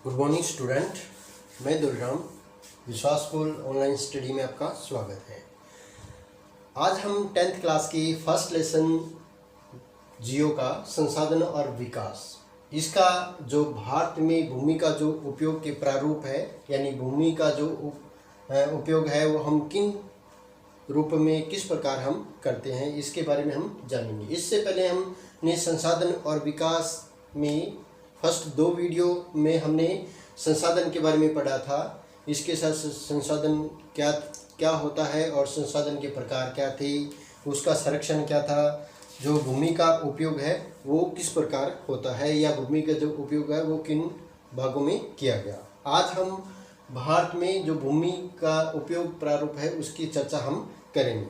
Good morning student, मैं दुर्गाम विश्वास school online study में आपका स्वागत है। आज हम 10th क्लास की फर्स्ट लेसन जियो का संसाधन और विकास, इसका जो भारत में भूमि का जो उपयोग के प्रारूप है, यानी भूमि का जो उपयोग है वो हम किन रूप में किस प्रकार हम करते हैं, इसके बारे में हम जानेंगे। इससे पहले हमने संसाधन और विकास में फर्स्ट 2 वीडियो में हमने संसाधन के बारे में पढ़ा था। इसके साथ संसाधन क्या क्या होता है और संसाधन के प्रकार क्या थे, उसका संरक्षण क्या था, जो भूमि का उपयोग है वो किस प्रकार होता है, या भूमि का जो उपयोग है वो किन भागों में किया गया। आज हम भारत में जो भूमि का उपयोग प्रारूप है उसकी चर्चा हम करेंगे।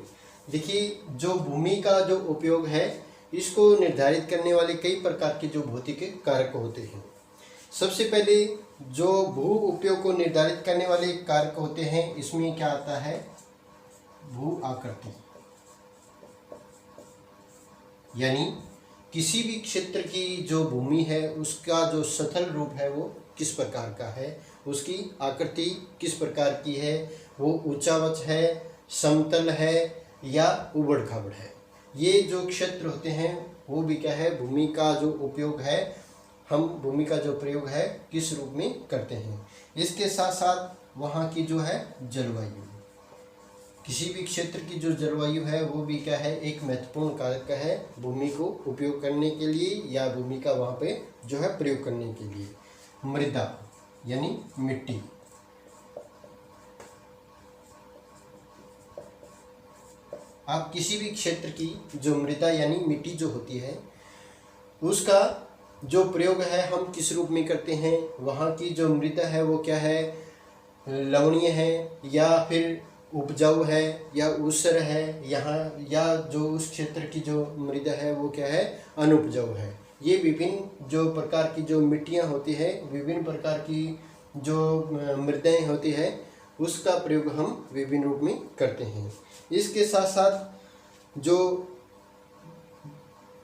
देखिए, जो भूमि का जो उपयोग है इसको निर्धारित करने वाले कई प्रकार के जो भौतिक कारक होते हैं। सबसे पहले जो भू उपयोग को निर्धारित करने वाले कारक होते हैं, इसमें क्या आता है, भू आकृति, यानी किसी भी क्षेत्र की जो भूमि है उसका जो सतल रूप है वो किस प्रकार का है, उसकी आकृति किस प्रकार की है, वो ऊंचावच है, समतल है या उबड़ खाबड़ है। ये जो क्षेत्र होते हैं वो भी क्या है, भूमि का जो उपयोग है, हम भूमि का जो प्रयोग है किस रूप में करते हैं। इसके साथ साथ वहाँ की जो है जलवायु, किसी भी क्षेत्र की जो जलवायु है वो भी क्या है, एक महत्वपूर्ण कारक है भूमि को उपयोग करने के लिए या भूमि का वहाँ पे जो है प्रयोग करने के लिए। मृदा यानी मिट्टी, आप किसी भी क्षेत्र की जो मृदा यानी मिट्टी जो होती है उसका जो प्रयोग है हम किस रूप में करते हैं। वहाँ की जो मृदा है वो क्या है, लवणीय है या फिर उपजाऊ है या ऊसर है, यहाँ या जो उस क्षेत्र की जो मृदा है वो क्या है, अनुपजाऊ है। ये विभिन्न जो प्रकार की जो मिट्टियाँ होती है, विभिन्न प्रकार की जो मृदाएँ होती है उसका प्रयोग हम विभिन्न रूप में करते हैं। इसके साथ साथ जो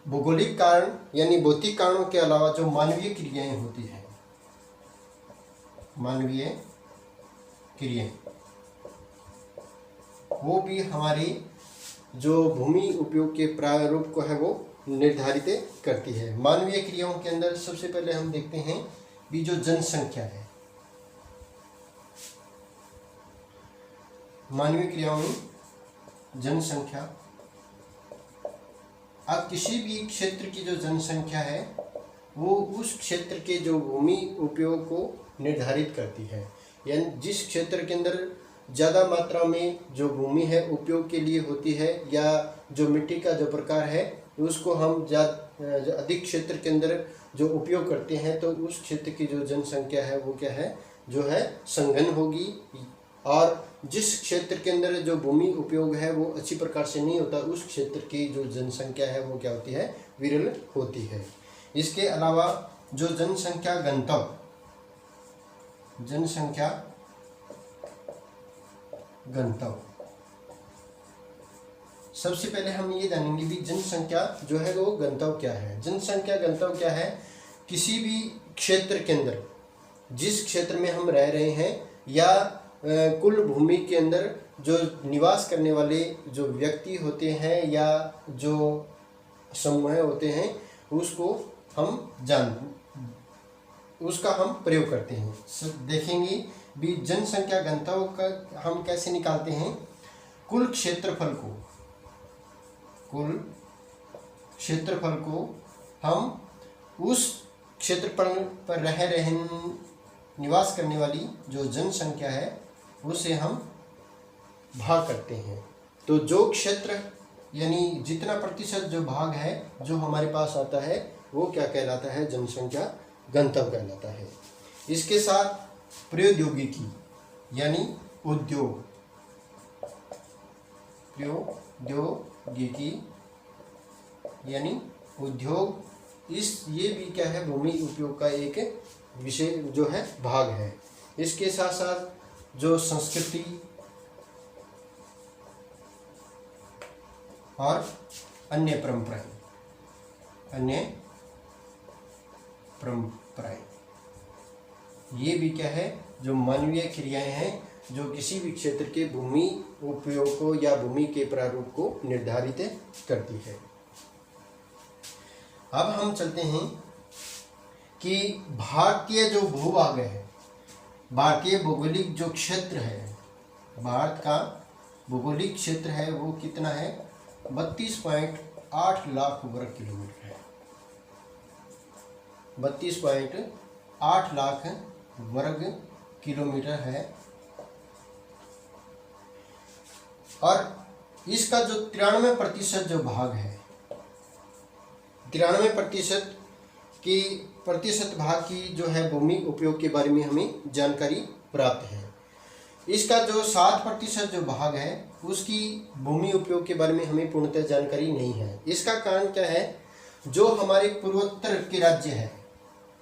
भौगोलिक कारण यानी भौतिक कारणों के अलावा जो मानवीय क्रियाएं होती हैं, मानवीय क्रियाएं वो भी हमारी जो भूमि उपयोग के प्रारूप को है वो निर्धारित करती है। मानवीय क्रियाओं के अंदर सबसे पहले हम देखते हैं भी जो जनसंख्या है। मानवीय क्रियाओं में जनसंख्या, अब किसी भी क्षेत्र की जो जनसंख्या है वो उस क्षेत्र के जो भूमि उपयोग को निर्धारित करती है। यानी जिस क्षेत्र के अंदर ज़्यादा मात्रा में जो भूमि है उपयोग के लिए होती है या जो मिट्टी का जो प्रकार है उसको हम अधिक क्षेत्र के अंदर जो उपयोग करते हैं, तो उस क्षेत्र की जो जनसंख्या है वो क्या है, जो है संघन होगी। और जिस क्षेत्र के अंदर जो भूमि उपयोग है वो अच्छी प्रकार से नहीं होता, उस क्षेत्र की जो जनसंख्या है वो क्या होती है, विरल होती है। इसके अलावा जो जनसंख्या घनत्व, जनसंख्या घनत्व, सबसे पहले हम ये जानेंगे भी जनसंख्या जो है वो घनत्व क्या है। जनसंख्या घनत्व क्या है, किसी भी क्षेत्र के अंदर, जिस क्षेत्र में हम रह रहे हैं या कुल भूमि के अंदर जो निवास करने वाले जो व्यक्ति होते हैं या जो समूह होते हैं उसको हम उसका हम प्रयोग करते हैं। देखेंगे भी जनसंख्या घनत्व का हम कैसे निकालते हैं। कुल क्षेत्रफल को हम उस क्षेत्रफल पर निवास करने वाली जो जनसंख्या है उसे हम भाग करते हैं। तो जो क्षेत्र यानी जितना प्रतिशत जो भाग है जो हमारे पास आता है वो क्या कहलाता है, जनसंख्या घनत्व कहलाता है। इसके साथ प्रौद्योगिकी यानी उद्योग, प्रौद्योगिकी यानी उद्योग, ये भी क्या है, भूमि उपयोग का एक विषय जो है भाग है। इसके साथ साथ जो संस्कृति और अन्य परंपराएं, ये भी क्या है, जो मानवीय क्रियाएं हैं जो किसी भी क्षेत्र के भूमि उपयोग को या भूमि के प्रारूप को निर्धारित करती है। अब हम चलते हैं कि भारतीय जो भूभाग है, भारतीय भौगोलिक जो क्षेत्र है, भारत का भौगोलिक क्षेत्र है वो कितना है, 32.8 लाख वर्ग किलोमीटर है। 32.8 लाख वर्ग किलोमीटर है। और इसका जो 93% जो भाग है, 93% भाग की जो है भूमि उपयोग के बारे में हमें जानकारी प्राप्त है। इसका जो 7% जो भाग है उसकी भूमि उपयोग के बारे में हमें पूर्णतः जानकारी नहीं है। इसका कारण क्या है, जो हमारे पूर्वोत्तर के राज्य है,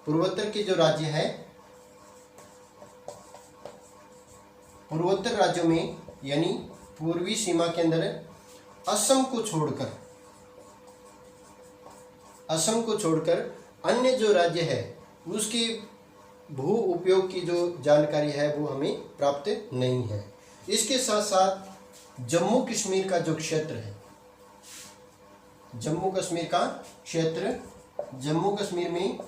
पूर्वोत्तर के जो राज्य है, पूर्वोत्तर राज्यों में यानी पूर्वी सीमा के अंदर असम को छोड़कर अन्य जो राज्य है उसकी भू उपयोग की जो जानकारी है वो हमें प्राप्त नहीं है। इसके साथ साथ जम्मू कश्मीर का जो क्षेत्र है, जम्मू कश्मीर का क्षेत्र, जम्मू कश्मीर में,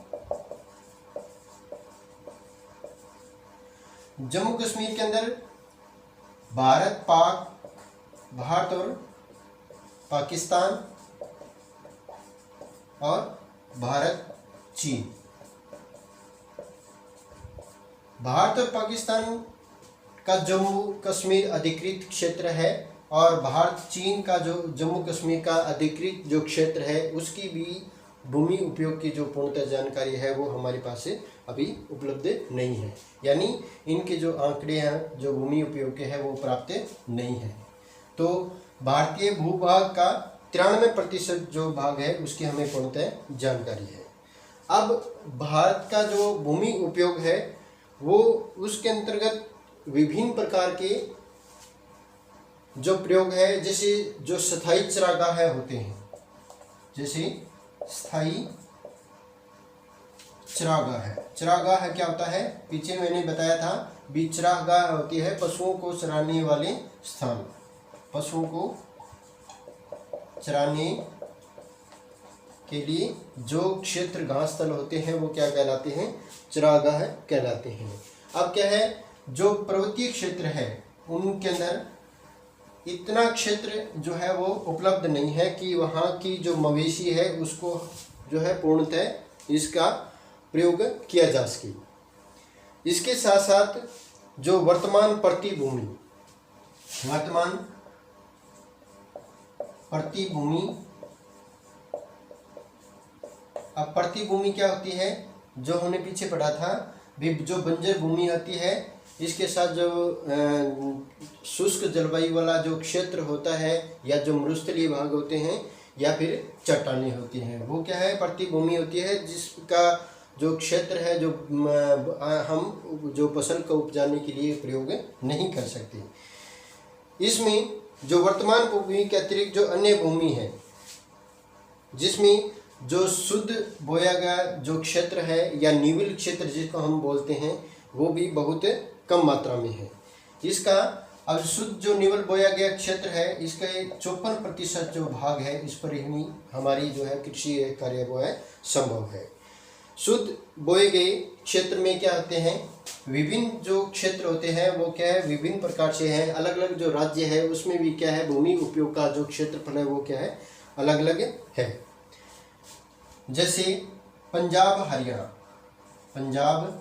जम्मू कश्मीर के अंदर भारत और पाकिस्तान और भारत चीन, भारत और पाकिस्तान का जम्मू कश्मीर अधिकृत क्षेत्र है और भारत चीन का जो जम्मू कश्मीर का अधिकृत जो क्षेत्र है उसकी भी भूमि उपयोग की जो पूर्णतः जानकारी है वो हमारे पास अभी उपलब्ध नहीं है। यानी इनके जो आंकड़े हैं जो भूमि उपयोग के हैं वो प्राप्त नहीं है। तो भारतीय भूभाग का 93% जो भाग है उसकी हमें पूर्णतः जानकारी है। अब भारत का जो भूमि उपयोग है वो उसके अंतर्गत विभिन्न प्रकार के जो प्रयोग है, जैसे जो स्थायी चरागाह होते हैं, जैसे स्थायी चरागाह क्या होता है, पीछे मैंने बताया था भी, चरागाह होती है पशुओं को चराने वाले स्थान, पशुओं को चराने के लिए जो क्षेत्र घास स्थल होते हैं वो क्या कहलाते हैं, चरागाह कहलाते हैं। अब क्या है, जो पर्वतीय क्षेत्र है उनके अंदर इतना क्षेत्र जो है वो उपलब्ध नहीं है कि वहाँ की जो मवेशी है उसको जो है पूर्णतः इसका प्रयोग किया जा सके। इसके साथ साथ जो वर्तमान प्रतिभूमि अब प्रतिभूमि क्या होती है, जो हमने पीछे पढ़ा था भी, जो बंजर भूमि होती है इसके साथ जो शुष्क जलवायु वाला जो क्षेत्र होता है या जो मरुस्थलीय भाग होते हैं या फिर चट्टानें होती हैं, वो क्या है, प्रतिभूमि होती है जिसका जो क्षेत्र है जो हम जो फसल को उपजाने के लिए प्रयोग नहीं कर सकते। इसमें जो वर्तमान भूमि के अतिरिक्त जो अन्य भूमि है जिसमें जो शुद्ध बोया गया जो क्षेत्र है या निविल क्षेत्र जिसको हम बोलते हैं वो भी बहुत कम मात्रा में है। इसका अब शुद्ध जो निवल बोया गया क्षेत्र है इसका 54% जो भाग है इस पर ही हमारी जो है कृषि कार्य वो है संभव है। शुद्ध बोए गए क्षेत्र में क्या होते हैं, विभिन्न जो क्षेत्र होते हैं वो क्या है विभिन्न प्रकार से हैं, अलग अलग जो राज्य है उसमें भी क्या है भूमि उपयोग का जो क्षेत्रफल है वो क्या है अलग अलग है। जैसे पंजाब और हरियाणा, पंजाब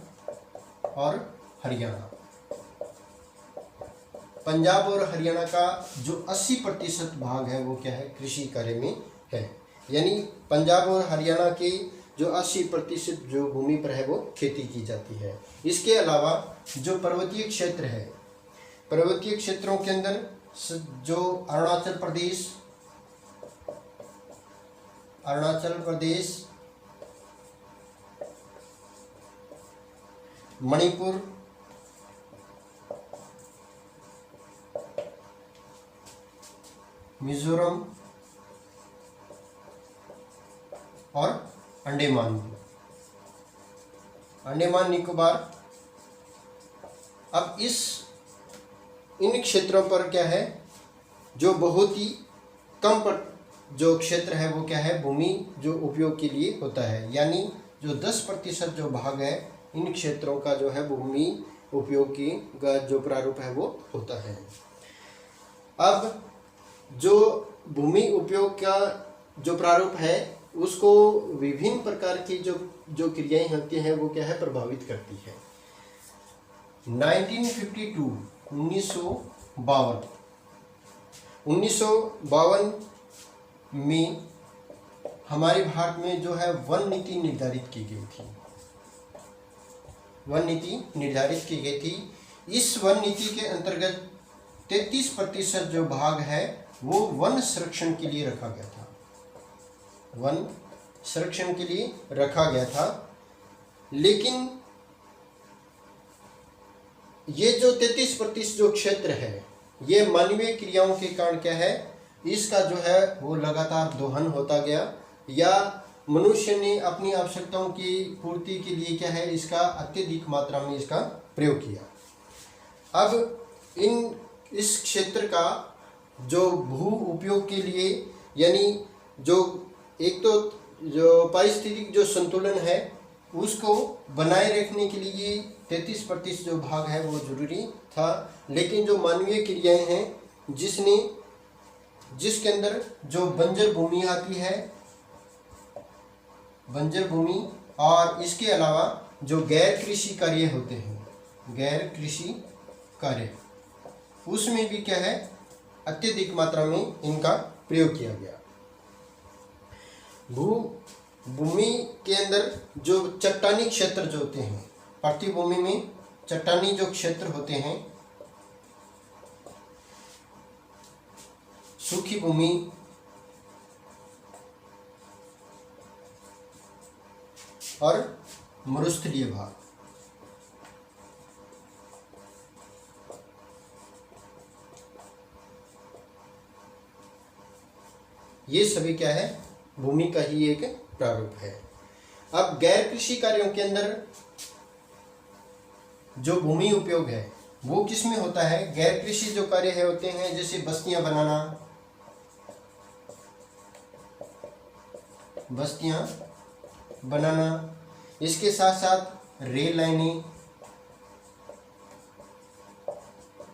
और हरियाणा का जो 80% भाग है वो क्या है कृषि कार्य में है। यानी पंजाब और हरियाणा के जो 80% जो भूमि पर है वो खेती की जाती है। इसके अलावा जो पर्वतीय क्षेत्र है, पर्वतीय क्षेत्रों के अंदर जो अरुणाचल प्रदेश, मणिपुर, मिजोरम और अंडमान निकोबार अब इन क्षेत्रों पर क्या है, जो बहुत ही कम पर जो क्षेत्र है वो क्या है, भूमि जो उपयोग के लिए होता है, यानी जो 10% जो भाग है इन क्षेत्रों का जो है भूमि उपयोग की जो प्रारूप है वो होता है। अब जो भूमि उपयोग का जो प्रारूप है उसको विभिन्न प्रकार की जो क्रियाएं होती हैं वो क्या है, प्रभावित करती है। 1952 में हमारे भारत में जो है वन नीति निर्धारित की गई थी। वन नीति निर्धारित की गई थी। इस वन नीति के अंतर्गत 33% जो भाग है वो वन संरक्षण के लिए रखा गया था। वन संरक्षण के लिए रखा गया था। लेकिन ये जो 33% जो क्षेत्र है ये मानवीय क्रियाओं के कारण क्या है, इसका जो है वो लगातार दोहन होता गया, या मनुष्य ने अपनी आवश्यकताओं की पूर्ति के लिए क्या है, इसका अत्यधिक मात्रा में इसका प्रयोग किया। अब इस क्षेत्र का जो भू उपयोग के लिए, यानी जो एक तो जो पारिस्थितिक जो संतुलन है उसको बनाए रखने के लिए 33% जो भाग है वो जरूरी था। लेकिन जो मानवीय क्रियाएं हैं जिसके अंदर जो बंजर भूमि आती है, बंजर भूमि, और इसके अलावा जो गैर कृषि कार्य होते हैं, गैर कृषि कार्य, उसमें भी क्या है, अत्यधिक मात्रा में इनका प्रयोग किया गया। भूमि के अंदर जो चट्टानी क्षेत्र जो होते हैं, पृथ्वी में चट्टानी जो क्षेत्र होते हैं, सूखी भूमि और मरुस्थलीय भाग, ये सभी क्या है, भूमि का ही एक प्रारूप है। अब गैर कृषि कार्यों के अंदर जो भूमि उपयोग है वो किस में होता है, गैर कृषि जो कार्य है होते हैं, जैसे बस्तियां बनाना, इसके साथ साथ रेल लाइनें,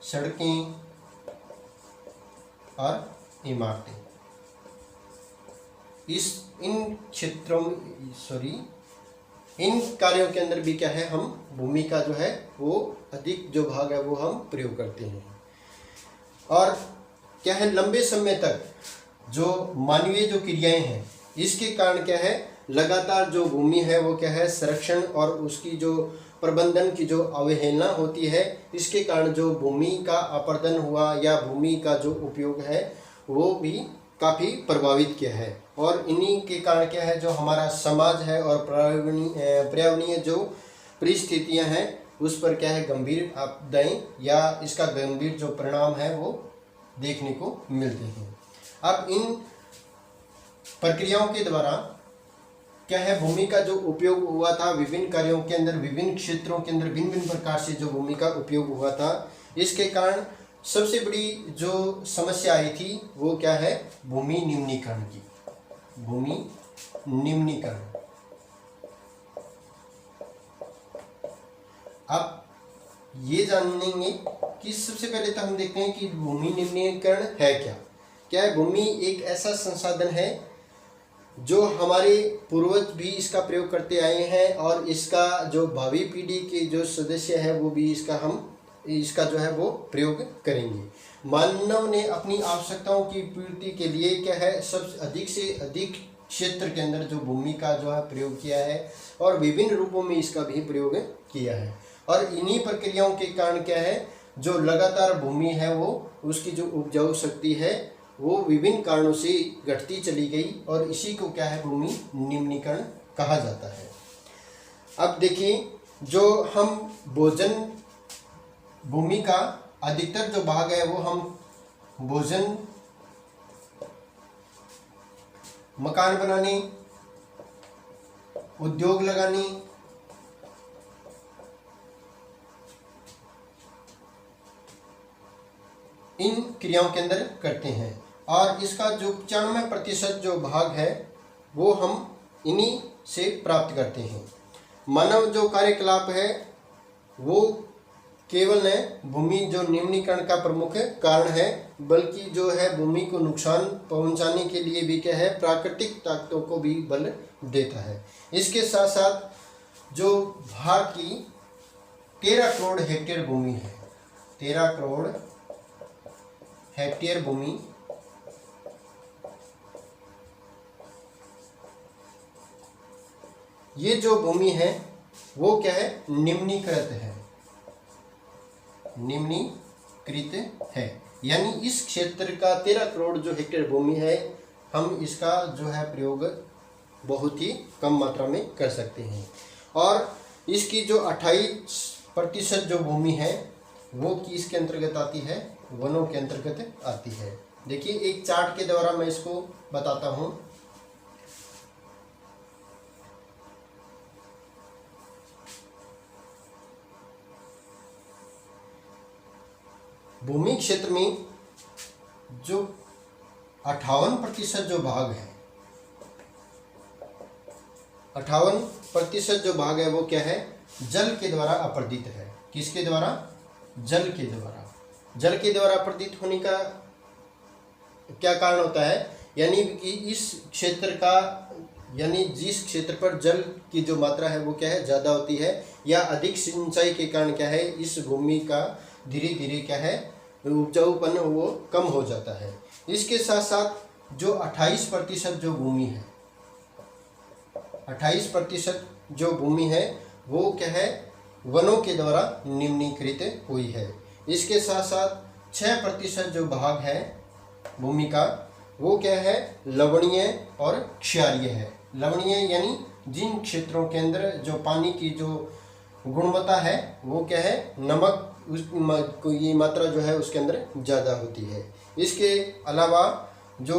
सड़कें और इमारतें, इन कार्यों के अंदर भी क्या है, हम भूमि का जो है वो अधिक जो भाग है वो हम प्रयोग करते हैं। और क्या है, लंबे समय तक जो मानवीय जो क्रियाएं हैं इसके कारण क्या है, लगातार जो भूमि है वो क्या है, संरक्षण और उसकी जो प्रबंधन की जो अवहेलना होती है, इसके कारण जो भूमि का अपरदन हुआ या भूमि का जो उपयोग है वो भी काफ़ी प्रभावित किया है। और इन्हीं के कारण क्या है, जो हमारा समाज है और पर्यावरणीय जो परिस्थितियां हैं उस पर क्या है, गंभीर आपदाएं या इसका गंभीर जो परिणाम है वो देखने को मिलते हैं। अब इन प्रक्रियाओं के द्वारा क्या है, भूमि का जो उपयोग हुआ था विभिन्न कार्यों के अंदर, विभिन्न क्षेत्रों के अंदर भिन्न भिन्न प्रकार से जो भूमि का उपयोग हुआ था, इसके कारण सबसे बड़ी जो समस्या आई थी वो क्या है, भूमि निम्नीकरण की। भूमि निम्नीकरण। अब ये जानेंगे कि सबसे पहले तो हम देखते हैं कि भूमि निम्नीकरण है क्या। क्या है, भूमि एक ऐसा संसाधन है जो हमारे पूर्वज भी इसका प्रयोग करते आए हैं और इसका जो भावी पीढ़ी के जो सदस्य है वो भी इसका जो है वो प्रयोग करेंगे। मानव ने अपनी आवश्यकताओं की पूर्ति के लिए क्या है, सबसे अधिक से अधिक क्षेत्र के अंदर जो भूमि का जो है प्रयोग किया है और विभिन्न रूपों में इसका भी प्रयोग किया है। और इन्हीं प्रक्रियाओं के कारण क्या है, जो लगातार भूमि है वो उसकी जो उपजाऊ शक्ति है वो विभिन्न कारणों से घटती चली गई और इसी को क्या है, भूमि निम्नीकरण कहा जाता है। अब देखिए, जो हम भूमि का अधिकतर जो भाग है वो हम भोजन, मकान बनाने, उद्योग लगाने, इन क्रियाओं के अंदर करते हैं। और इसका जो 95% जो भाग है वो हम इन्हीं से प्राप्त करते हैं। मानव जो कार्यकलाप है वो केवल न भूमि जो निम्नीकरण का प्रमुख कारण है, बल्कि जो है भूमि को नुकसान पहुंचाने के लिए भी क्या है, प्राकृतिक ताकतों को भी बल देता है। इसके साथ साथ जो भारत की 13 करोड़ हेक्टेयर भूमि है, 13 करोड़ हेक्टेयर भूमि ये जो भूमि है वो क्या है, निम्नीकृत है, निम्नीकृत है। यानी इस क्षेत्र का 13 करोड़ जो हेक्टेयर भूमि है, हम इसका जो है प्रयोग बहुत ही कम मात्रा में कर सकते हैं। और इसकी जो 28% जो भूमि है वो किसके अंतर्गत आती है, वनों के अंतर्गत आती है। देखिए एक चार्ट के द्वारा मैं इसको बताता हूँ। भूमि क्षेत्र में जो 58% जो भाग है, 58% जो भाग है वो क्या है, जल के द्वारा अपरदित है। किसके द्वारा, जल के द्वारा। जल के द्वारा अपरदित होने का क्या कारण होता है, यानी कि इस क्षेत्र का, यानी जिस क्षेत्र पर जल की जो मात्रा है वो क्या है, ज़्यादा होती है, या अधिक सिंचाई के कारण क्या है, इस भूमि का धीरे धीरे क्या है, उपजाऊपन वो कम हो जाता है। इसके साथ साथ जो 28% जो भूमि है, 28% जो भूमि है वो क्या है, वनों के द्वारा निम्नीकृत हुई है। इसके साथ साथ 6% जो भाग है भूमि का वो क्या है, लवणीय और क्षारीय है। लवणीय यानी जिन क्षेत्रों के अंदर जो पानी की जो गुणवत्ता है वो क्या है, नमक ये मात्रा जो है उसके अंदर ज़्यादा होती है। इसके अलावा जो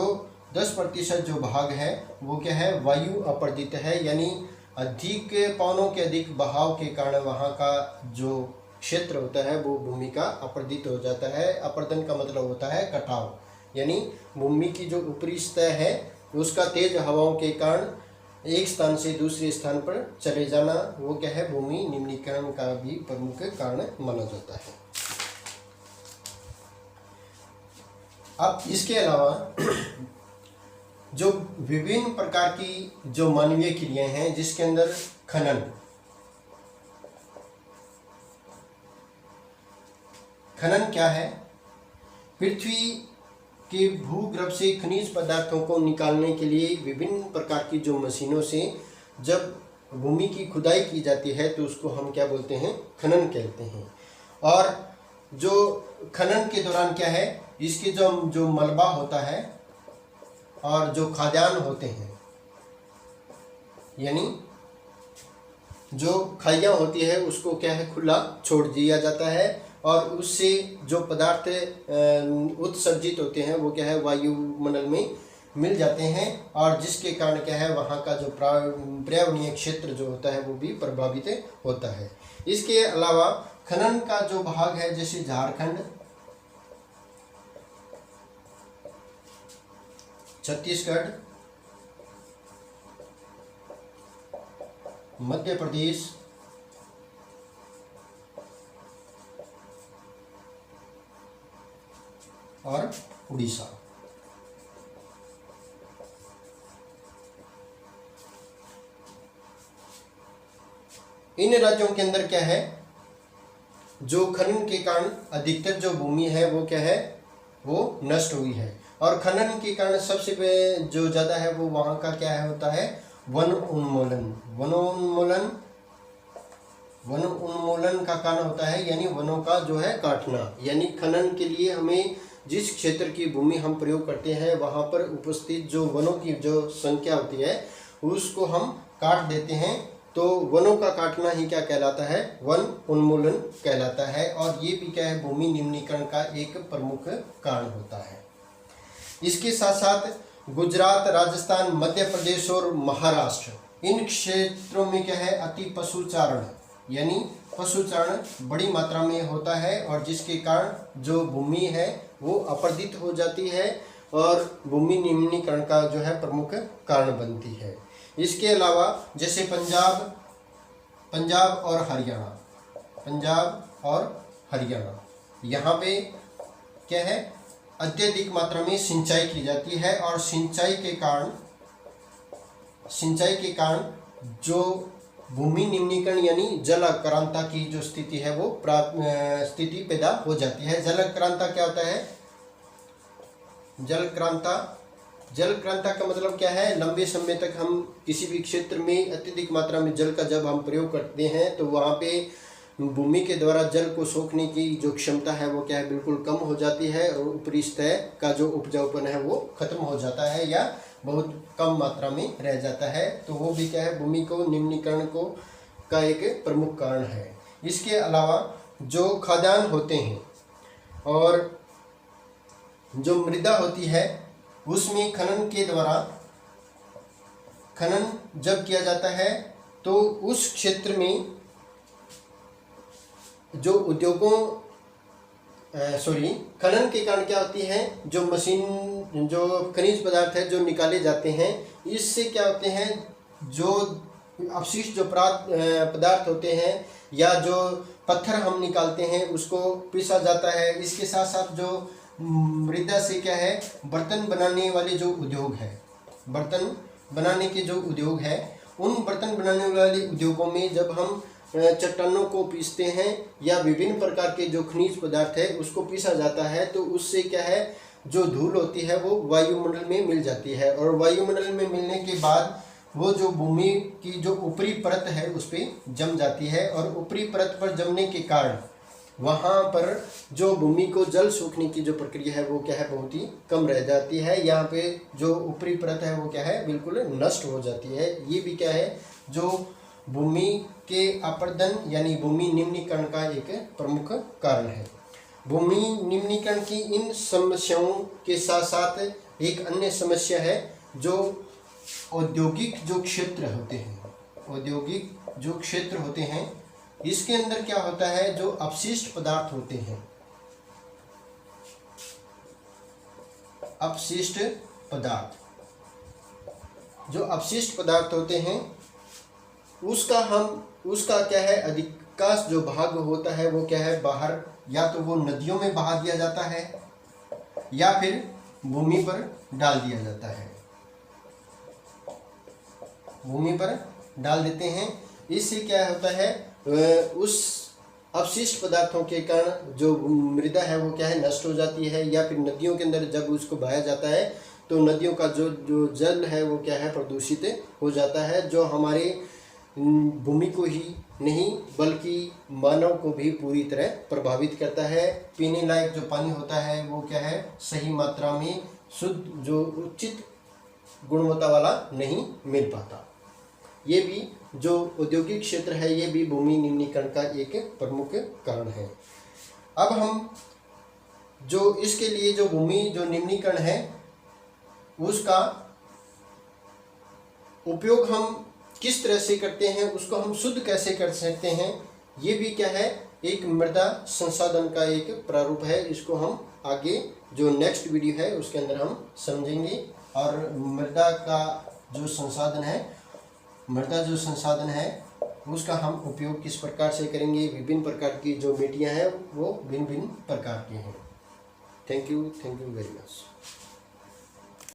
10% जो भाग है वो क्या है, वायु अपरदित है, यानी अधिक पवनों के अधिक बहाव के कारण वहाँ का जो क्षेत्र होता है वो भूमि का अपरदित हो जाता है। अपर्दन का मतलब होता है कटाव, यानी भूमि की जो ऊपरी सतह है उसका तेज हवाओं के कारण एक स्थान से दूसरे स्थान पर चले जाना वो क्या है, भूमि निम्नीकरण का भी प्रमुख कारण माना जाता है। अब इसके अलावा जो विभिन्न प्रकार की जो मानवीय क्रियाएं हैं, जिसके अंदर खनन क्या है, पृथ्वी के भूगर्भ से खनिज पदार्थों को निकालने के लिए विभिन्न प्रकार की जो मशीनों से जब भूमि की खुदाई की जाती है तो उसको हम क्या बोलते हैं, खनन कहते हैं। और जो खनन के दौरान क्या है, इसके जो मलबा होता है और जो खाद्यान्न होते हैं, यानी जो खाइयाँ होती है उसको क्या है, खुला छोड़ दिया जाता है, और उससे जो पदार्थ उत्सर्जित होते हैं वो क्या है, वायुमंडल में मिल जाते हैं, और जिसके कारण क्या है, वहाँ का जो पर्यावरणीय क्षेत्र जो होता है वो भी प्रभावित होता है। इसके अलावा खनन का जो भाग है, जैसे झारखंड, छत्तीसगढ़, मध्य प्रदेश, और उड़ीसा, इन राज्यों के अंदर क्या है, जो खनन के कारण अधिकतर जो भूमि है वो क्या है, वो नष्ट हुई है। और खनन के कारण सबसे जो ज़्यादा है वो वहाँ का क्या है, होता है वन उन्मूलन। वन उन्मूलन का कारण होता है, यानी वनों का जो है काटना। यानी खनन के लिए हमें जिस क्षेत्र की भूमि हम प्रयोग करते हैं वहाँ पर उपस्थित जो वनों की जो संख्या होती है उसको हम काट देते हैं, तो वनों का काटना ही क्या कहलाता है, वन उन्मूलन कहलाता है। और ये भी क्या है, भूमि निम्नीकरण का एक प्रमुख कारण होता है। इसके साथ साथ गुजरात, राजस्थान, मध्य प्रदेश और महाराष्ट्र, इन क्षेत्रों में क्या है, अति पशुचारण, यानी पशुचारण बड़ी मात्रा में होता है, और जिसके कारण जो भूमि है वो अपर्दित हो जाती है और भूमि निम्नीकरण का जो है प्रमुख कारण बनती है। इसके अलावा जैसे पंजाब और हरियाणा यहाँ पे क्या है, अत्यधिक मात्रा में सिंचाई की जाती है और सिंचाई के कारण जो भूमि निम्नीकरण यानी जल आक्रांता की जो स्थिति है वो स्थिति पैदा हो जाती है। जल आक्रांता क्या होता है? जल क्रांता का मतलब क्या है? लंबे समय तक हम किसी भी क्षेत्र में अत्यधिक मात्रा में जल का जब हम प्रयोग करते हैं तो वहाँ पे भूमि के द्वारा जल को सोखने की जो क्षमता है वो क्या है, बिल्कुल कम हो जाती है और ऊपरी सतह का जो उपजाऊपन है वो खत्म हो जाता है या बहुत कम मात्रा में रह जाता है। तो वो भी क्या है, भूमि को निम्नीकरण का एक प्रमुख कारण है। इसके अलावा जो खाद्यान्न होते हैं और जो मृदा होती है उसमें खनन जब किया जाता है तो उस क्षेत्र में जो खनन के कारण क्या होती है, जो खनिज पदार्थ है जो निकाले जाते हैं, इससे क्या होते हैं, जो अपशिष्ट जो पदार्थ होते हैं या जो पत्थर हम निकालते हैं उसको पीसा जाता है। इसके साथ साथ जो मृदा से क्या है, बर्तन बनाने वाले जो उद्योग है, बर्तन बनाने के जो उद्योग है, उन बर्तन बनाने वाले उद्योगों में जब हम चट्टानों को पीसते हैं या विभिन्न प्रकार के जो खनिज पदार्थ है उसको पीसा जाता है तो उससे क्या है, जो धूल होती है वो वायुमंडल में मिल जाती है और वायुमंडल में मिलने के बाद वो जो भूमि की जो ऊपरी परत है उस पर जम जाती है और ऊपरी परत पर जमने के कारण वहाँ पर जो भूमि को जल सूखने की जो प्रक्रिया है वो क्या है, बहुत ही कम रह जाती है। यहाँ पे जो ऊपरी परत है वो क्या है, बिल्कुल नष्ट हो जाती है। ये भी क्या है, जो भूमि के अपर्दन यानी भूमि निम्नीकरण का एक प्रमुख कारण है। भूमि निम्नीकरण की इन समस्याओं के साथ साथ एक अन्य समस्या है, जो औद्योगिक जो क्षेत्र होते हैं इसके अंदर क्या होता है, जो अपशिष्ट पदार्थ होते हैं, जो अपशिष्ट पदार्थ होते हैं उसका क्या है, अधिकांश जो भाग होता है वो क्या है, बाहर या तो वो नदियों में बहा दिया जाता है या फिर भूमि पर डाल दिया जाता है, भूमि पर डाल देते हैं। इससे क्या होता है, उस अपशिष्ट पदार्थों के कारण जो मृदा है वो क्या है, नष्ट हो जाती है या फिर नदियों के अंदर जब उसको बहाया जाता है तो नदियों का जो जल है वो क्या है, प्रदूषित हो जाता है, जो हमारे भूमि को ही नहीं बल्कि मानव को भी पूरी तरह प्रभावित करता है। पीने लायक जो पानी होता है वो क्या है, सही मात्रा में शुद्ध जो उचित गुणवत्ता वाला नहीं मिल पाता। ये भी जो औद्योगिक क्षेत्र है ये भी भूमि निम्नीकरण का एक प्रमुख कारण है। अब हम जो इसके लिए जो भूमि जो निम्नीकरण है उसका उपयोग हम किस तरह से करते हैं, उसको हम शुद्ध कैसे कर सकते हैं, ये भी क्या है, एक मृदा संसाधन का एक प्रारूप है। इसको हम आगे जो नेक्स्ट वीडियो है उसके अंदर हम समझेंगे। और मृदा जो संसाधन है उसका हम उपयोग किस प्रकार से करेंगे, विभिन्न प्रकार की जो मिट्टियाँ हैं वो भिन्न भिन्न प्रकार की हैं। Thank you very much.